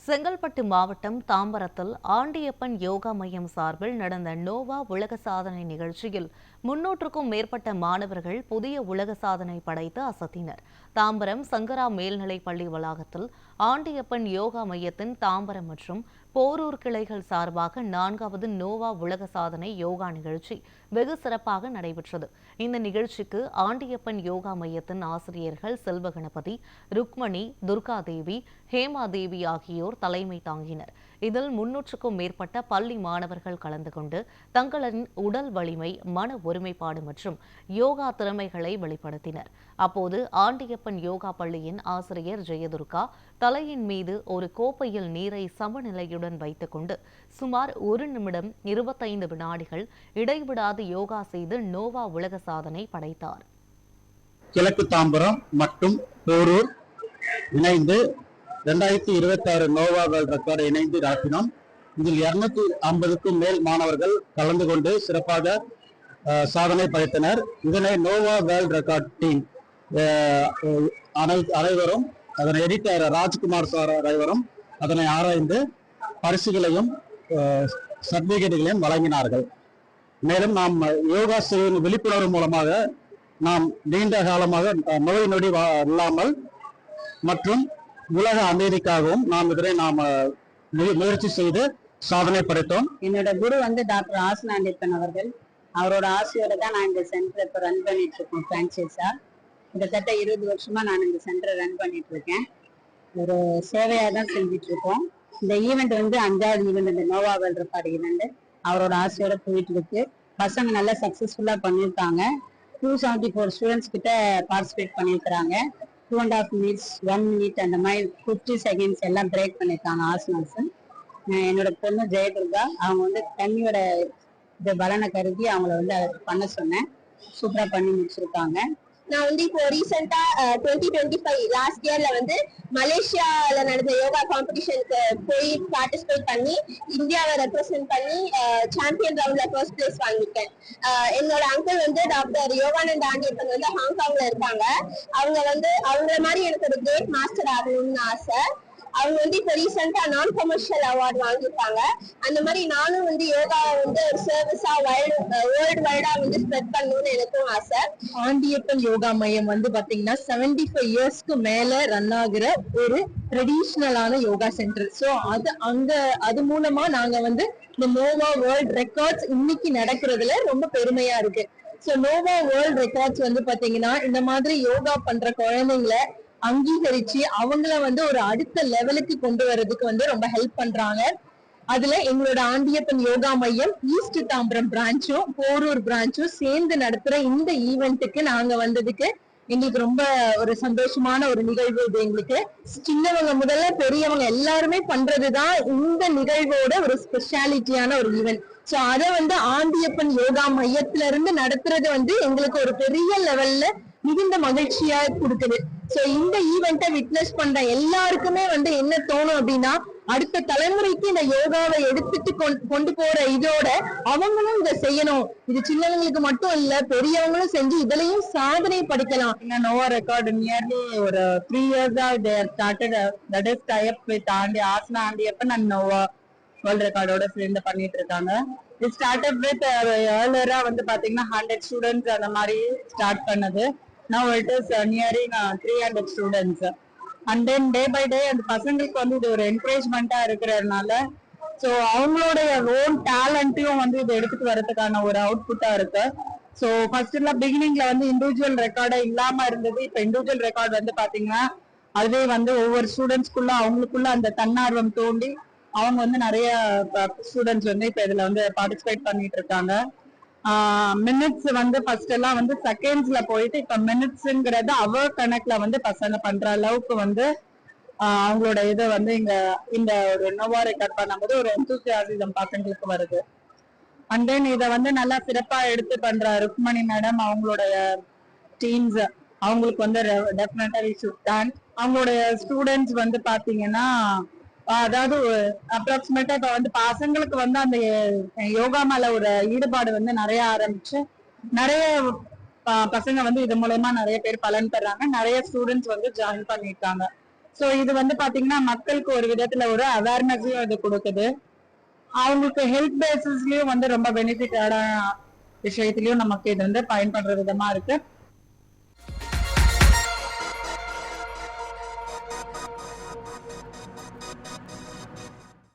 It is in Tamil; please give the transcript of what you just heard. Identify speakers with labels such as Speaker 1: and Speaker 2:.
Speaker 1: செங்கல்பட்டு மாவட்டம் தாம்பரத்தில் ஆண்டியப்பன் யோகா மையம் சார்பில் நடந்த நோவா உலக சாதனை நிகழ்ச்சியில் 300க்கும் மேற்பட்ட மாணவர்கள் புதிய உலக சாதனை படைத்து அசத்தினர். தாம்பரம் சங்கரா மேல்நிலைப் பள்ளி வளாகத்தில் ஆண்டியப்பன் யோகா மையத்தின் தாம்பரம் மற்றும் போரூர் கிளைகள் சார்பாக 4வது நோவா உலக சாதனை யோகா நிகழ்ச்சி வெகு சிறப்பாக நடைபெற்றது. இந்த நிகழ்ச்சிக்கு ஆண்டியப்பன் யோகா மையத்தின் ஆசிரியர்கள் செல்வகணபதி, ருக்மணி, துர்காதேவி, ஹேமாதேவி ஆகியோர் தலைமை தாங்கினர். இதில் 300க்கும் மேற்பட்ட பள்ளி மாணவர்கள் கலந்து கொண்டு தங்களின் உடல் வலிமை, மன ஒருமைப்பாடு மற்றும் யோகா திறமைகளை வெளிப்படுத்தினர். அப்போது ஆண்டியப்பன் யோகா பள்ளியின் ஆசிரியர் ஜெயதுர்கா தலையின் மீது ஒரு கோப்பையில் நீரை சமநிலையுடன் வைத்துக் கொண்டு சுமார் 1 நிமிடம் 25 வினாடிகள் இடைவிடாது யோகா செய்து நோவா உலக சாதனை படைத்தார்.
Speaker 2: கிழக்கு தாம்பரம் மற்றும் போரூர் இணைந்து 2026 நோவா வேர்ல்ட் ரெக்கார்டை இணைந்து ராட்டினோம். இதில் 250க்கும் மேல் மாணவர்கள் கலந்து கொண்டு சிறப்பாக சாதனை படைத்தனர். இதனை நோவா வேர்ல்ட் ரெக்கார்ட் டீம் அனைவரும், அதனை எடிட்டர் ராஜ்குமார் சார் அனைவரும் அதனை ஆராய்ந்து பரிசுகளையும் சர்டிபிகேட்டுகளையும் வழங்கினார்கள். மேலும் நாம் யோகா செய்யும் விழிப்புணர்வு மூலமாக நாம் நீண்ட காலமாக நோய் நொடி இல்லாமல் மற்றும் உலக அமைதிக்காகவும் நாம் முயற்சி செய்து சாதனை படைத்தோம்.
Speaker 3: என்னோட குரு டாக்டர் ஆசனா ஆண்டியப்பன் அவர்கள். அவரோட ஆசையோட தான் நான் இந்த சென்டரை இப்போ ரன் பண்ணிட்டு இருக்கோம். பிரான்ச்சைஸா கிட்டத்தட்ட 20 வருஷமா நான் இந்த சென்டரை ரன் பண்ணிட்டு இருக்கேன். ஒரு சேவையாக தான் செஞ்சுட்டு இருக்கோம். இந்த ஈவெண்ட் 5வது ஈவெண்ட், இந்த நோவா வேர்ல்ட் ரெக்கார்ட் ஈவெண்ட் அவரோட ஆசையோட போயிட்டு இருக்கு. பசங்க நல்லா சக்சஸ்ஃபுல்லா பண்ணியிருக்காங்க. 274 ஸ்டூடெண்ட்ஸ் கிட்ட பார்ட்டிசிபேட் பண்ணியிருக்கிறாங்க. 2.5 minutes, 1 minute அந்த மாதிரி 50 seconds எல்லாம் பிரேக் பண்ணியிருக்காங்க ஆசனாஸ். என்னோட பொண்ணு ஜெயதுர்கா, அவங்க தண்ணியோட இந்த பலனை கருதி அவங்கள அதை பண்ண சொன்னேன். சூப்பரா பண்ணி முடிச்சிருக்காங்க.
Speaker 4: நான் இப்போ ரீசெண்டா 2025 லாஸ்ட் இயர்ல மலேசியால நடந்த யோகா காம்படிஷனுக்கு போய் பார்ட்டிசிபேட் பண்ணி இந்தியாவை ரெப்ரசென்ட் பண்ணி சாம்பியன் ரவுண்ட்ல ஃபர்ஸ்ட் பிளேஸ் வாங்கியிருக்கேன். என்னோட அங்கிள் டாக்டர் யோகானந்த் ஆண்டியப்பன் ஹாங்காங்ல இருக்காங்க. அவங்க அவங்கள மாதிரி எனக்கு ஒரு கிரேட் மாஸ்டர் ஆகணும்னு ஆசை. அவங்க இப்போ ரீசெண்டா நான் கமர்ஷியல் அவார்டு வாங்கியிருக்காங்க. அந்த மாதிரி நானும் யோகாவை ஒரு சர்வீஸா வேர்ல்டு வைடா ஸ்ப்ரெட் பண்ணணும்னு எனக்கும் ஆசை.
Speaker 5: ஆண்டியப்பன் யோகா மையம் பாத்தீங்கன்னா 75 இயர்ஸ்க்கு மேல ரன் ஆகுற ஒரு ட்ரெடிஷ்னலான யோகா சென்டர். சோ அது மூலமா நாங்க இந்த நோவா வேர்ல்ட் ரெக்கார்ட்ஸ் இன்னைக்கு நடக்கிறதுல ரொம்ப பெருமையா இருக்கு. சோ நோவா வேர்ல்ட் ரெக்கார்ட்ஸ் பாத்தீங்கன்னா இந்த மாதிரி யோகா பண்ற குழந்தைங்களை அங்கீகரிச்சு அவங்கள ஒரு அடுத்த லெவலுக்கு கொண்டு வர்றதுக்கு ரொம்ப ஹெல்ப் பண்றாங்க. அதுல எங்களோட ஆண்டியப்பன் யோகா மையம் ஈஸ்ட் தாம்பரம் பிரான்ச்சும் போரூர் பிரான்ச்சும் சேர்ந்து நடத்துற இந்த ஈவெண்ட்டுக்கு நாங்க வந்ததுக்கு எங்களுக்கு ரொம்ப ஒரு சந்தோஷமான ஒரு நிகழ்வு. இது எங்களுக்கு சின்னவங்க முதல்ல பெரியவங்க எல்லாருமே பண்றதுதான் இந்த நிகழ்வோட ஒரு ஸ்பெஷாலிட்டியான ஒரு ஈவெண்ட். சோ அத ஆண்டியப்பன் யோகா மையத்துல இருந்து நடத்துறது எங்களுக்கு ஒரு பெரிய லெவல்ல மிகுந்த மகிழ்ச்சியா கொடுக்குது. சோ இந்த ஈவெண்ட்டை விட்னஸ் பண்ற எல்லாருக்குமே என்ன தோணும் அப்படின்னா, அடுத்த தலைமுறைக்கு இந்த யோகாவை எடுத்துட்டு கொண்டு போற இதோட அவங்களும் இதை செய்யணும். இது சின்னவங்களுக்கு மட்டும் இல்ல, பெரியவங்களும் செஞ்சு இதுலயும் சாதனை படிக்கலாம்.
Speaker 3: நோவா ரெக்கார்டு நியர்லி ஒரு 3 years they started that is tie up with Asana Andiappan and Nova world ரெக்கார்டோட சேர்ந்து பண்ணிட்டு இருக்காங்க. இது ஸ்டார்ட் அப் வித் ஏர்லியரா பாத்தீங்கன்னா 100 ஸ்டூடெண்ட்ஸ் அந்த மாதிரி ஸ்டார்ட் பண்ணது. Now it is nearing 300 students. And then day by day அந்த பசங்களுக்கு இது ஒரு என்கரேஜ்மெண்டா இருக்கிறதுனால ஸோ அவங்களோட ஓன் டேலண்ட்டையும் இதை எடுத்துட்டு வர்றதுக்கான ஒரு அவுட்புட்டா இருக்கு. ஸோ ஃபர்ஸ்ட் எல்லாம் பிகினிங்ல இண்டிவிஜுவல் ரெக்கார்டா இல்லாம இருந்தது. இப்போ இண்டிவிஜுவல் ரெக்கார்டு பாத்தீங்கன்னா அதுவே ஒவ்வொரு ஸ்டூடெண்ட்ஸ்குள்ள அவங்களுக்குள்ள அந்த தன்னார்வம் தோண்டி அவங்க நிறைய ஸ்டூடெண்ட்ஸ் இப்ப இதுல பார்ட்டிசிபேட் பண்ணிட்டு இருக்காங்க. மினிட்ஸ் ஃபர்ஸ்ட் எல்லாம் செகண்ட்ஸ்ல போயிட்டு இப்ப மினிட்ஸ்ங்கிறது அவர் கணக்குல பசங்க பண்ற அளவுக்கு அவங்களோட இதை இங்க இந்த ஒரு நோவா ரெக்கார்ட் பண்ணும்போது ஒரு எந்தூசியாசிசம் பசங்களுக்கு வருது. அண்ட் தென் இதை நல்லா சிறப்பா எடுத்து பண்ற ருக்மணி மேடம் அவங்களுடைய டீம்ஸ் அவங்களுக்கு டெஃபினட்டா வி ஷுட் தேங்க். அவங்களுடைய ஸ்டூடெண்ட்ஸ் பாத்தீங்கன்னா அதாவது அப்ராக்சிமேட்டா இப்ப பசங்களுக்கு அந்த யோகா மேல ஒரு ஈடுபாடு நிறைய ஆரம்பிச்சு நிறைய பசங்க இது மூலமா நிறைய பேர் பலன் பெறாங்க. நிறைய ஸ்டூடெண்ட்ஸ் ஜாயின் பண்ணிருக்காங்க. சோ இது வந்து பாத்தீங்கன்னா மக்களுக்கு ஒரு விதத்துல ஒரு அவேர்னஸையும் இது கொடுக்குது. அவங்களுக்கு ஹெல்த் பேசிஸ்லயும் வந்து ரொம்ப பெனிஃபிட்டான விஷயத்திலயும் நமக்கு இது வந்து பயன்படுற விதமா இருக்கு.